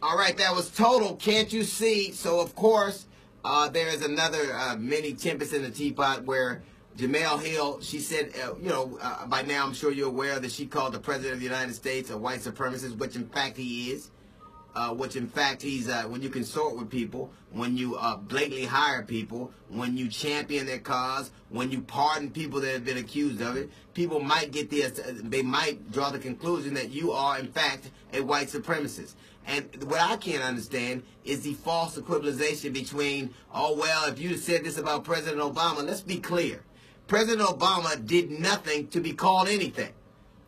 All right, that was total. Can't you see? So, of course, there is another mini tempest in the teapot where Jemele Hill, she said, by now I'm sure you're aware that she called the President of the United States a white supremacist, which in fact he is. Which in fact he's, when you consort with people, when you blatantly hire people, when you champion their cause, when you pardon people that have been accused of it, people might get they might draw the conclusion that you are in fact a white supremacist. And what I can't understand is the false equivalization between, oh well, if you said this about President Obama, let's be clear. President Obama did nothing to be called anything.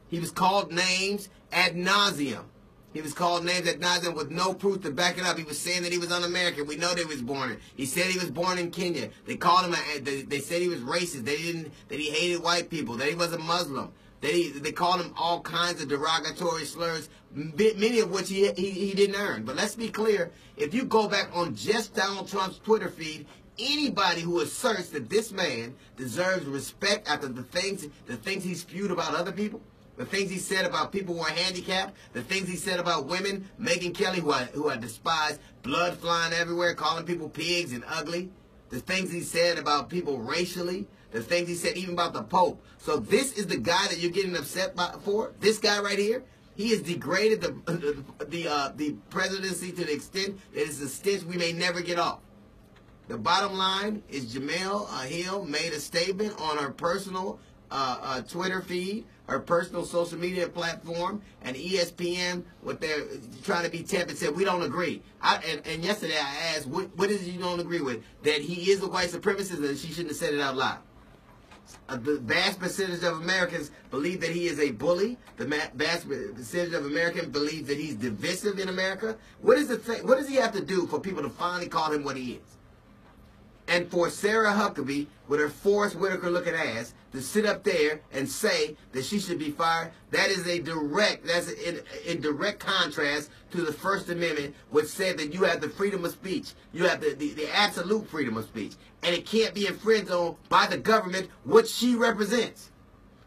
He was called names ad nauseum. He was called names ad nauseum with no proof to back it up. He was saying that he was un-American. We know that he was born in. He said he was born in Kenya. They called him. They said he was racist. That he hated white people. That he was a Muslim. They called him all kinds of derogatory slurs, many of which he didn't earn. But let's be clear. If you go back on just Donald Trump's Twitter feed, anybody who asserts that this man deserves respect after the things he spewed about other people, the things he said about people who are handicapped, the things he said about women, Megyn Kelly, who are despised, blood flying everywhere, calling people pigs and ugly, the things he said about people racially, the things he said even about the Pope. So this is the guy that you're getting upset for? This guy right here? He has degraded the presidency to the extent that it's a stench we may never get off. The bottom line is Jemele Hill made a statement on her personal Twitter feed, her personal social media platform, and ESPN, what they're trying to be tepid, said, we don't agree. And yesterday I asked, what is it you don't agree with? That he is a white supremacist and she shouldn't have said it out loud. The vast percentage of Americans believe that he is a bully. The vast percentage of Americans believe that he's divisive in America. What does he have to do for people to finally call him what he is? And for Sarah Huckabee, with her Forrest Whitaker-looking ass, to sit up there and say that she should be fired, that's in direct contrast to the First Amendment, which said that you have the freedom of speech. You have the absolute freedom of speech. And it can't be infringed on by the government, which she represents.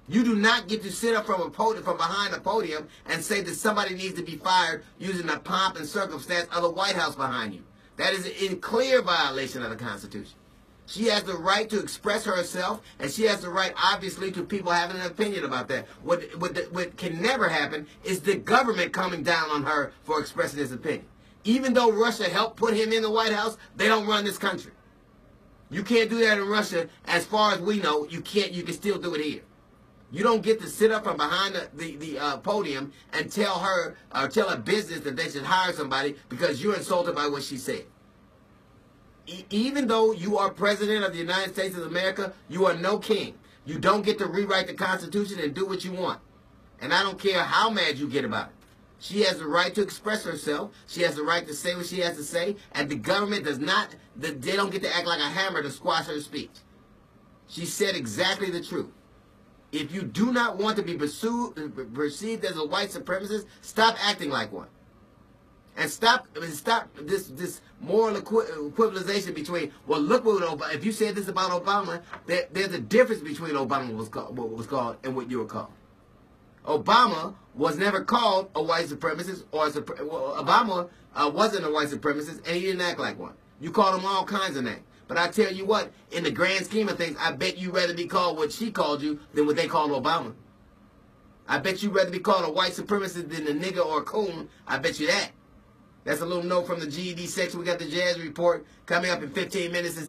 You do not get to sit up from behind a podium and say that somebody needs to be fired using the pomp and circumstance of the White House behind you. That is in clear violation of the Constitution. She has the right to express herself, and she has the right, obviously, to people having an opinion about that. What can never happen is the government coming down on her for expressing his opinion. Even though Russia helped put him in the White House, they don't run this country. You can't do that in Russia. As far as we know, you can't. You can still do it here. You don't get to sit up from behind the podium and tell her or tell a business that they should hire somebody because you're insulted by what she said. Even though you are President of the United States of America, you are no king. You don't get to rewrite the Constitution and do what you want. And I don't care how mad you get about it. She has the right to express herself. She has the right to say what she has to say. And the government does not, they don't get to act like a hammer to squash her speech. She said exactly the truth. If you do not want to be perceived as a white supremacist, stop acting like one. And stop this moral equivalization between, well, look what Obama, if you said this about Obama, there's a difference between what was called and what you were called. Obama was never called a white supremacist, Obama wasn't a white supremacist, and he didn't act like one. You called him all kinds of names. But I tell you what, in the grand scheme of things, I bet you'd rather be called what she called you than what they called Obama. I bet you'd rather be called a white supremacist than a nigger or a coon. I bet you that. That's a little note from the GED section. We got the Jazz Report coming up in 15 minutes.